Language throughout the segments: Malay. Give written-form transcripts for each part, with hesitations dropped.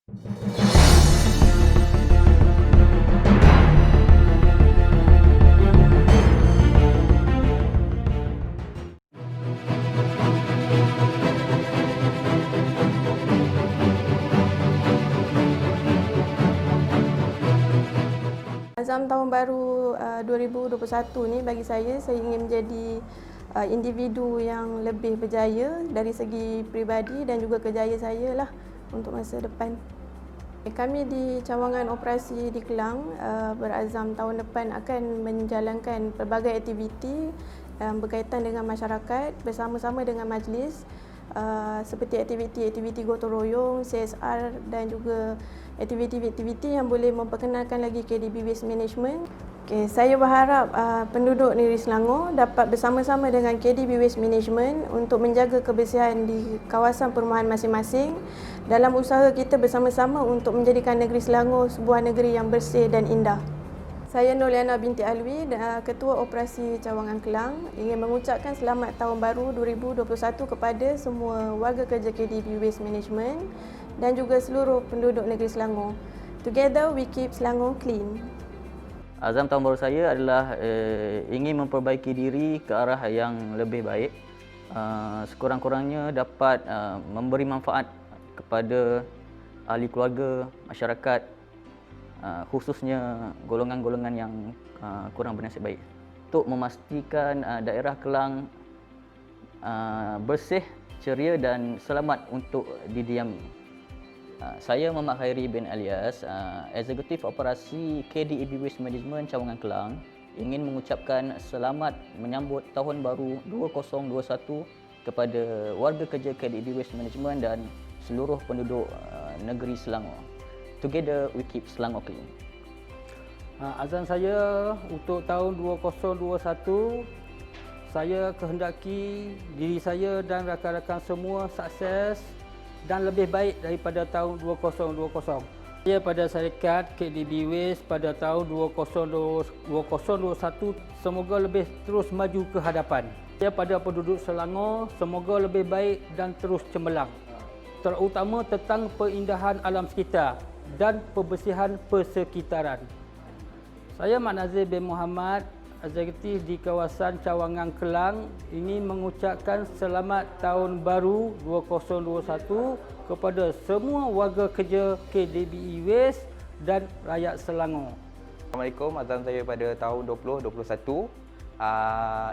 Azam tahun baru 2021 ni bagi saya ingin menjadi individu yang lebih berjaya dari segi peribadi dan juga kerjaya saya lah untuk masa depan. Kami di cawangan operasi di Kelang berazam tahun depan akan menjalankan pelbagai aktiviti berkaitan dengan masyarakat bersama-sama dengan majlis seperti aktiviti-aktiviti gotong royong, CSR dan juga aktiviti-aktiviti yang boleh memperkenalkan lagi KDB Waste Management. Saya berharap penduduk negeri Selangor dapat bersama-sama dengan KDB Waste Management untuk menjaga kebersihan di kawasan perumahan masing-masing dalam usaha kita bersama-sama untuk menjadikan negeri Selangor sebuah negeri yang bersih dan indah. Saya Nurliana binti Alwi, Ketua Operasi Cawangan Kelang, ingin mengucapkan selamat tahun baru 2021 kepada semua warga kerja KDB Waste Management dan juga seluruh penduduk negeri Selangor. Together we keep Selangor clean. Azam tahun baru saya adalah ingin memperbaiki diri ke arah yang lebih baik. Sekurang-kurangnya dapat memberi manfaat kepada ahli keluarga, masyarakat, khususnya golongan-golongan yang kurang bernasib baik. Untuk memastikan daerah Kelang bersih, ceria dan selamat untuk didiami. Saya Muhammad Khairi bin Alias, Eksekutif Operasi KDB Waste Management Cawangan Kelang, ingin mengucapkan selamat menyambut Tahun Baru 2021 kepada warga kerja KDB Waste Management dan seluruh penduduk negeri Selangor. Together we keep Selangor clean. Azam saya untuk tahun 2021, saya kehendaki diri saya dan rakan-rakan semua sukses dan lebih baik daripada tahun 2020. Saya pada syarikat KDB Waste pada tahun 2021 semoga lebih terus maju ke hadapan. Saya pada penduduk Selangor semoga lebih baik dan terus cemerlang, terutama tentang keindahan alam sekitar dan pembersihan persekitaran. Saya Mak Nazir bin Muhammad, Eksekutif di kawasan Cawangan Kelang, ingin mengucapkan selamat tahun baru 2021 kepada semua warga kerja KDB Waste dan rakyat Selangor. Assalamualaikum, azam saya pada tahun 2021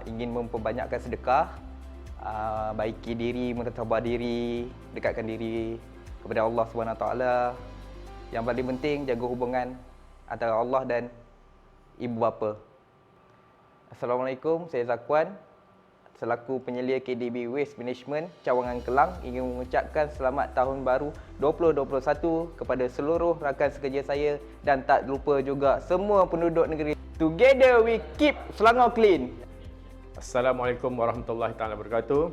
ingin memperbanyakkan sedekah, baiki diri, mentadabur diri, dekatkan diri kepada Allah SWT. Yang paling penting, jaga hubungan antara Allah dan ibu bapa. Assalamualaikum, saya Zakwan, selaku penyelia KDB Waste Management Cawangan Kelang, ingin mengucapkan selamat tahun baru 2021 kepada seluruh rakan sekerja saya dan tak lupa juga semua penduduk negeri. Together we keep Selangor clean. Assalamualaikum warahmatullahi wabarakatuh.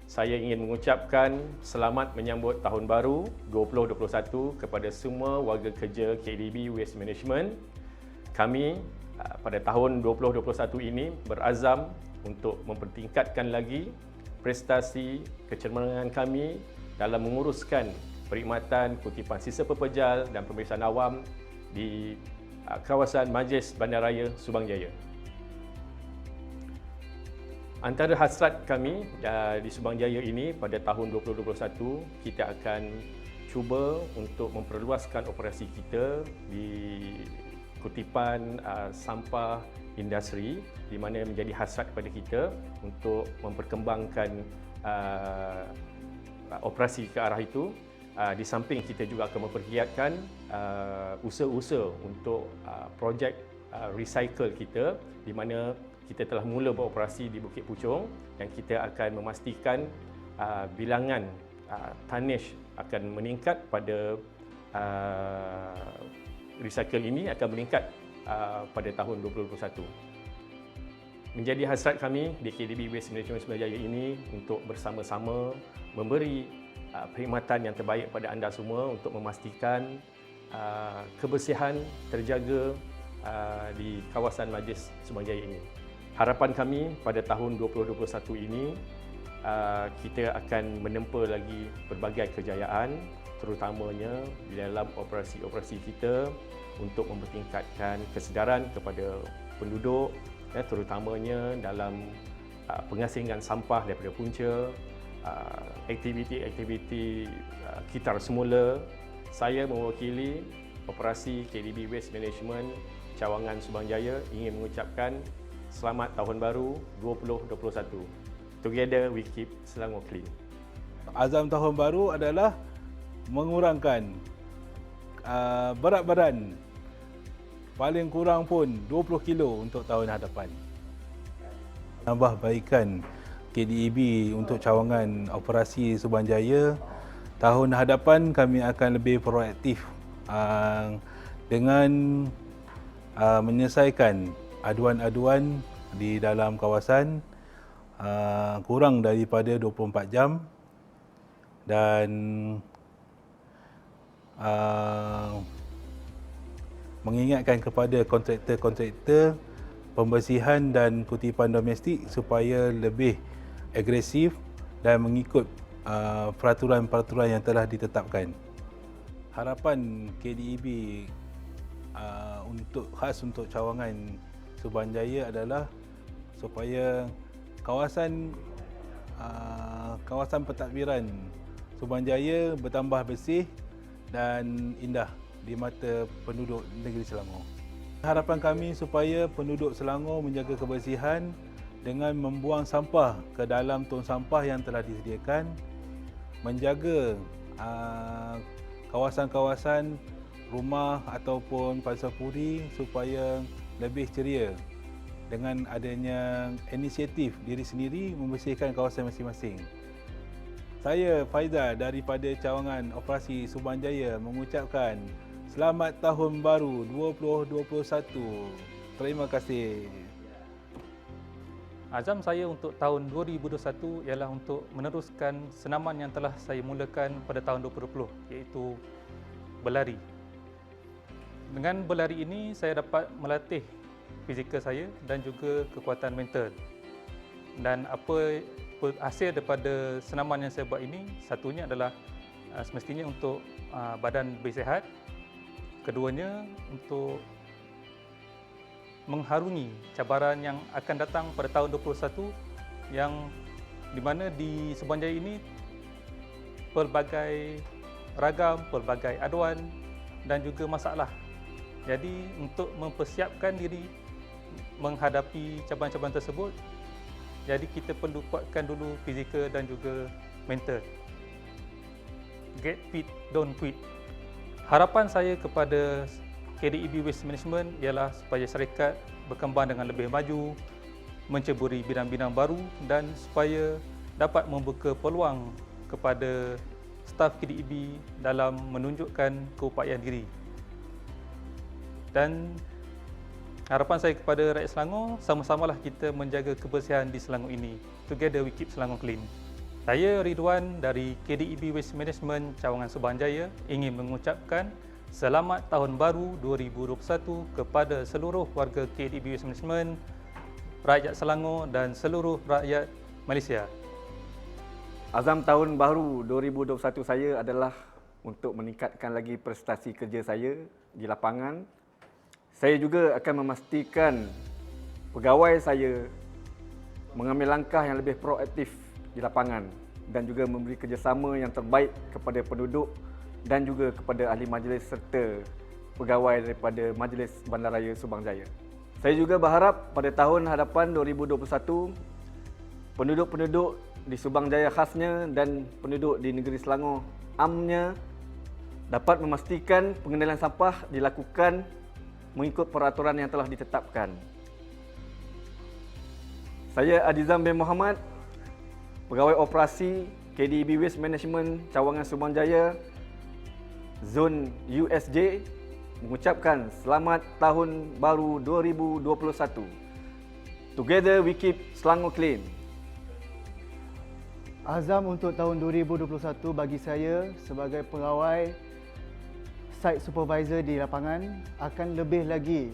Saya ingin mengucapkan selamat menyambut Tahun Baru 2021 kepada semua warga kerja KDB Waste Management. Kami pada tahun 2021 ini berazam untuk mempertingkatkan lagi prestasi kecemerlangan kami dalam menguruskan perkhidmatan kutipan sisa pepejal dan pemeriksaan awam di kawasan Majlis Bandaraya Subang Jaya. Antara hasrat kami di Subang Jaya ini pada tahun 2021, kita akan cuba untuk memperluaskan operasi kita di kutipan sampah industri, di mana menjadi hasrat kepada kita untuk memperkembangkan operasi ke arah itu. Di samping kita juga akan mempergiatkan usaha-usaha untuk projek recycle kita, di mana kita telah mula beroperasi di Bukit Puchong dan kita akan memastikan bilangan tonnage akan meningkat pada recycle ini akan meningkat pada tahun 2021. Menjadi hasrat kami di KDB Waste Management Subang Jaya ini untuk bersama-sama memberi perkhidmatan yang terbaik kepada anda semua untuk memastikan kebersihan terjaga di kawasan Majlis Subang Jaya ini. Harapan kami pada tahun 2021 ini kita akan menempa lagi pelbagai kejayaan, terutamanya di dalam operasi-operasi kita untuk mempertingkatkan kesedaran kepada penduduk, terutamanya dalam pengasingan sampah daripada punca, aktiviti-aktiviti kitar semula. Saya mewakili operasi KDB Waste Management Cawangan Subang Jaya ingin mengucapkan selamat tahun baru 2021. Together we keep Selangor clean. Azam tahun baru adalah mengurangkan berat badan paling kurang pun 20 kilo untuk tahun hadapan. Tambah baikan KDEB untuk cawangan operasi Subang Jaya, tahun hadapan kami akan lebih proaktif dengan menyelesaikan aduan-aduan di dalam kawasan kurang daripada 24 jam dan mengingatkan kepada kontraktor-kontraktor pembersihan dan kutipan domestik supaya lebih agresif dan mengikut peraturan-peraturan yang telah ditetapkan. Harapan KDEB khas untuk cawangan Subang Jaya adalah supaya kawasan pentadbiran Subang Jaya bertambah bersih dan indah di mata penduduk negeri Selangor. Harapan kami supaya penduduk Selangor menjaga kebersihan dengan membuang sampah ke dalam tong sampah yang telah disediakan, menjaga kawasan-kawasan rumah ataupun pansapuri supaya lebih ceria dengan adanya inisiatif diri sendiri membersihkan kawasan masing-masing. Saya Faizal daripada Cawangan Operasi Subang Jaya mengucapkan selamat tahun baru 2021. Terima kasih. Azam saya untuk tahun 2021 ialah untuk meneruskan senaman yang telah saya mulakan pada tahun 2020, iaitu berlari. Dengan berlari ini, saya dapat melatih fizikal saya dan juga kekuatan mental. Dan apa hasil daripada senaman yang saya buat ini, satunya adalah semestinya untuk badan lebih sihat. Keduanya, untuk mengharungi cabaran yang akan datang pada tahun 2021 yang di mana di Subang Jaya ini pelbagai ragam, pelbagai aduan dan juga masalah. Jadi untuk mempersiapkan diri menghadapi cabaran-cabaran tersebut, jadi kita perlu kuatkan dulu fizikal dan juga mental. Get fit, don't quit. Harapan saya kepada KDEB Waste Management ialah supaya syarikat berkembang dengan lebih maju, menceburi bidang-bidang baru dan supaya dapat membuka peluang kepada staf KDEB dalam menunjukkan keupayaan diri. Dan harapan saya kepada rakyat Selangor, sama-samalah kita menjaga kebersihan di Selangor ini. Together we keep Selangor clean. Saya Ridwan dari KDEB Waste Management Cawangan Subang Jaya ingin mengucapkan selamat tahun baru 2021 kepada seluruh warga KDEB Waste Management, rakyat Selangor dan seluruh rakyat Malaysia. Azam tahun baru 2021 saya adalah untuk meningkatkan lagi prestasi kerja saya di lapangan. Saya juga akan memastikan pegawai saya mengambil langkah yang lebih proaktif di lapangan dan juga memberi kerjasama yang terbaik kepada penduduk dan juga kepada ahli majlis serta pegawai daripada Majlis Bandaraya Subang Jaya. Saya juga berharap pada tahun hadapan 2021, penduduk-penduduk di Subang Jaya khasnya dan penduduk di negeri Selangor amnya dapat memastikan pengendalian sampah dilakukan mengikut peraturan yang telah ditetapkan. Saya Adizam bin Muhammad, Pegawai Operasi KDEB Waste Management Cawangan Subang Jaya, Zon USJ, mengucapkan selamat tahun baru 2021. Together we keep Selangor clean. Azam untuk tahun 2021 bagi saya sebagai pegawai site supervisor di lapangan akan lebih lagi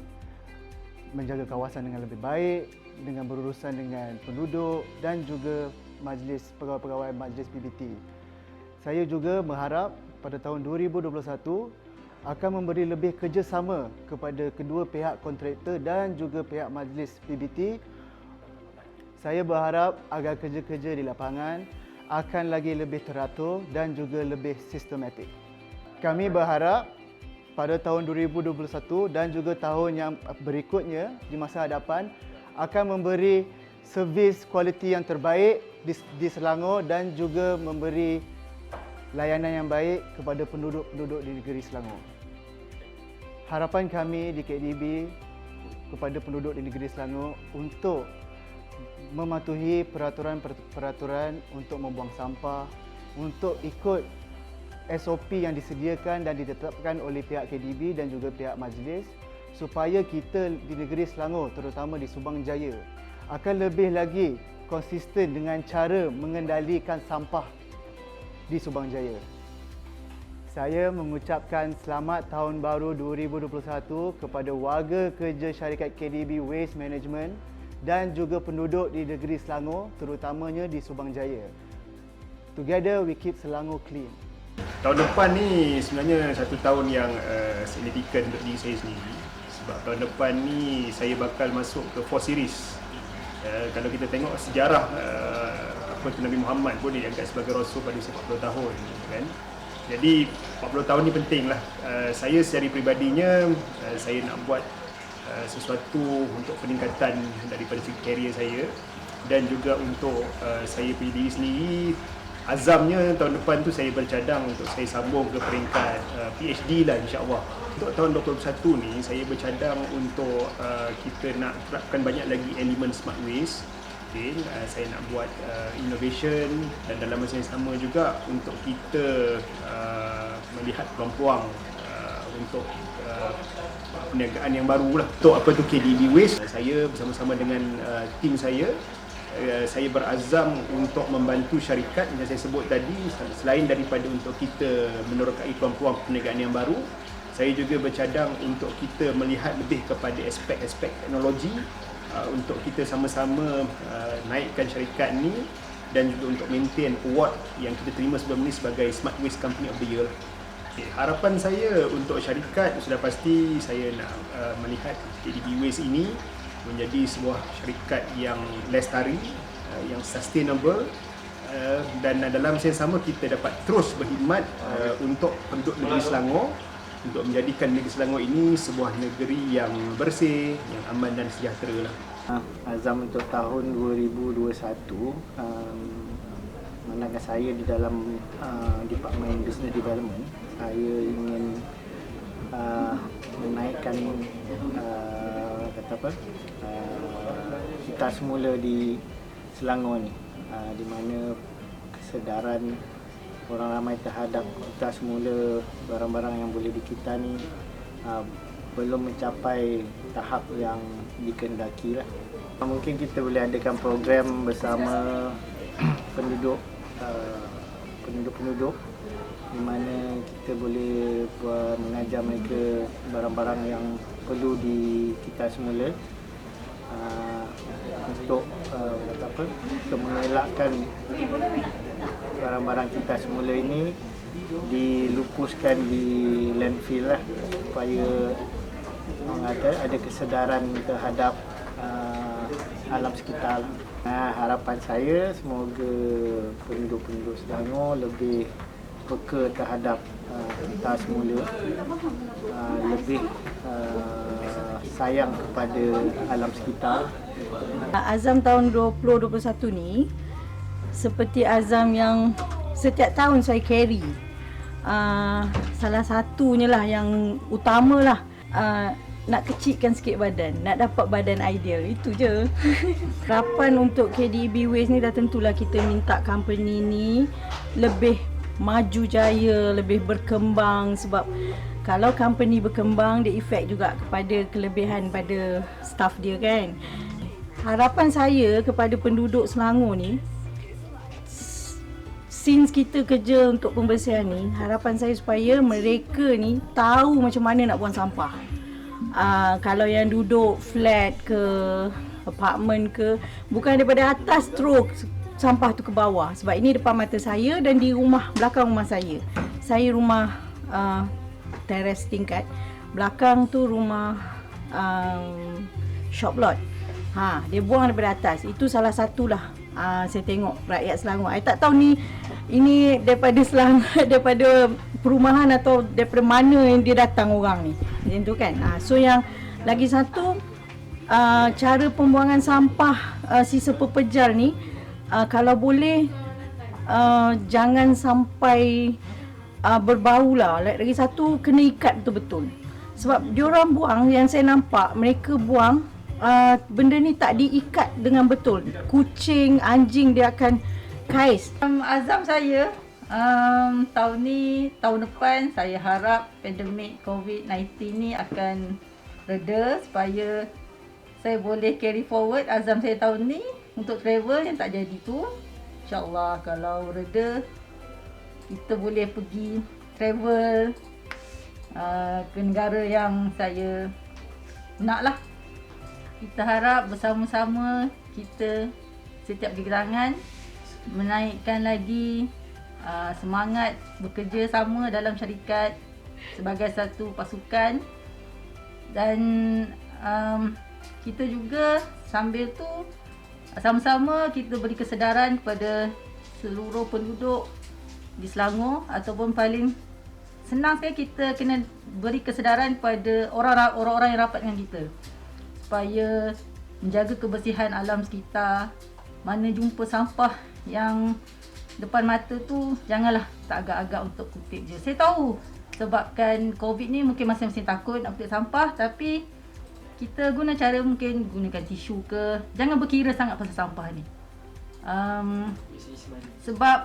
menjaga kawasan dengan lebih baik, dengan berurusan dengan penduduk dan juga majlis pegawai-pegawai majlis PBT. Saya juga berharap pada tahun 2021 akan memberi lebih kerjasama kepada kedua pihak kontraktor dan juga pihak majlis PBT. Saya berharap agar kerja-kerja di lapangan akan lagi lebih teratur dan juga lebih sistematik. Kami berharap pada tahun 2021 dan juga tahun yang berikutnya di masa hadapan akan memberi servis kualiti yang terbaik di Selangor dan juga memberi layanan yang baik kepada penduduk-penduduk di negeri Selangor. Harapan kami di KDB kepada penduduk di negeri Selangor untuk mematuhi peraturan-peraturan untuk membuang sampah, untuk ikut SOP yang disediakan dan ditetapkan oleh pihak KDB dan juga pihak majlis, supaya kita di negeri Selangor, terutama di Subang Jaya, akan lebih lagi konsisten dengan cara mengendalikan sampah di Subang Jaya. Saya mengucapkan selamat tahun baru 2021 kepada warga kerja syarikat KDB Waste Management dan juga penduduk di negeri Selangor, terutamanya di Subang Jaya. Together we keep Selangor clean. Tahun depan ni sebenarnya satu tahun yang signifikan untuk diri saya sendiri, sebab tahun depan ni saya bakal masuk ke 4 series. Kalau kita tengok sejarah Nabi Muhammad pun dia diangkat sebagai Rasul pada usia 40 tahun kan. Jadi 40 tahun ni penting lah. Saya secara peribadinya saya nak buat sesuatu untuk peningkatan daripada segi karier saya, dan juga untuk saya punya diri sendiri. Azamnya tahun depan tu saya bercadang untuk saya sambung ke peringkat PhD lah, insya-Allah. Untuk tahun 2021 ni saya bercadang untuk kita nak terapkan banyak lagi elemen smart waste. Okay, saya nak buat innovation, dan dalam masa yang sama juga untuk kita melihat peluang-peluang untuk perniagaan yang baru lah. Untuk apa tu KDB Waste, saya bersama-sama dengan tim saya berazam untuk membantu syarikat yang saya sebut tadi. Selain daripada untuk kita menerokai peluang-peluang perniagaan yang baru, saya juga bercadang untuk kita melihat lebih kepada aspek-aspek teknologi untuk kita sama-sama naikkan syarikat ni, dan juga untuk maintain award yang kita terima sebelum ni sebagai Smart Waste Company of the Year. Okay, harapan saya untuk syarikat sudah pasti saya nak melihat KDB Waste ini menjadi sebuah syarikat yang lestari, yang sustainable, dan dalam masa yang sama kita dapat terus berkhidmat untuk penduduk negeri Selangor, untuk menjadikan negeri Selangor ini sebuah negeri yang bersih, yang aman dan sejahtera lah. Azam untuk tahun 2021, manakala saya di dalam Department Business Development, saya ingin menaikkan kita semula di Selangor ni, di mana kesedaran orang ramai terhadap kita semula barang-barang yang boleh dikita ni belum mencapai tahap yang dikehendaki lah. Mungkin kita boleh adakan program bersama penduduk di mana kita boleh mengajar mereka barang-barang yang perlu dikita semula untuk mengelakkan barang-barang kita semula ini dilupuskan di landfill lah, supaya ada kesedaran terhadap alam sekitar. Harapan saya semoga penduduk-penduduk Selangor lebih peka terhadap kita semula, lebih sayang kepada alam sekitar. Azam tahun 2021 ni seperti azam yang setiap tahun saya carry. Salah satunya lah yang utama lah, nak kecilkan sikit badan, nak dapat badan ideal, itu je. Harapan untuk KDB Waste ni dah tentulah kita minta company ni lebih maju jaya, lebih berkembang, sebab kalau company berkembang dia efek juga kepada kelebihan pada staff dia kan. Harapan saya kepada penduduk Selangor ni, since kita kerja untuk pembersihan ni, harapan saya supaya mereka ni tahu macam mana nak buang sampah. Kalau yang duduk flat ke apartment ke, bukan daripada atas terus sampah tu ke bawah. Sebab ini depan mata saya dan di rumah, belakang rumah saya. Saya rumah teres tingkat. Belakang tu rumah shop lot. Dia buang daripada atas. Itu salah satulah saya tengok rakyat Selangor. I tak tahu ini daripada Selangor, daripada perumahan atau daripada mana yang dia datang orang ni. Macam tu kan. So yang lagi satu, cara pembuangan sampah sisa pepejar ni, kalau boleh jangan sampai berbau lah. Lagi satu, kena ikat betul-betul. Sebab diorang buang, yang saya nampak mereka buang, benda ni tak diikat dengan betul. Kucing, anjing dia akan kais. Azam saya tahun ni, tahun depan saya harap pandemik COVID-19 ni akan reda supaya saya boleh carry forward azam saya tahun ni untuk travel yang tak jadi tu. InsyaAllah kalau reda, kita boleh pergi travel ke negara yang saya nak lah. Kita harap bersama-sama kita setiap gerangan menaikkan lagi semangat bekerja sama dalam syarikat sebagai satu pasukan, dan kita juga sambil tu sama-sama kita beri kesedaran kepada seluruh penduduk di Selangor, ataupun paling senang sekali kita kena beri kesedaran kepada orang-orang yang rapat dengan kita supaya menjaga kebersihan alam sekitar. Mana jumpa sampah yang depan mata tu, janganlah tak agak-agak untuk kutip je. Saya tahu sebabkan COVID ni mungkin masing-masing takut nak kutip sampah, tapi kita guna cara mungkin gunakan tisu ke. Jangan berkira sangat pasal sampah ni. Sebab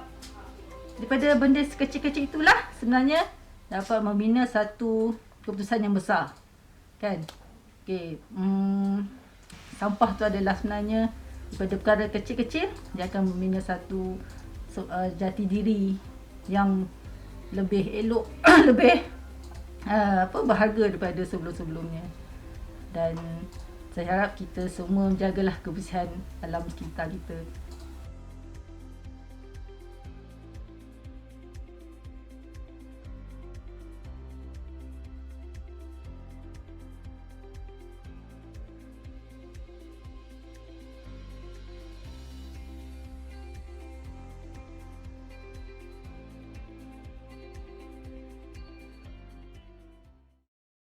daripada benda sekecil-kecil itulah sebenarnya dapat membina satu keputusan yang besar. Kan? Okey, sampah tu adalah sebenarnya daripada perkara kecil-kecil, dia akan membina satu jati diri yang lebih elok, lebih berharga daripada sebelum-sebelumnya. Dan saya harap kita semua menjagalah kebersihan alam sekitar kita.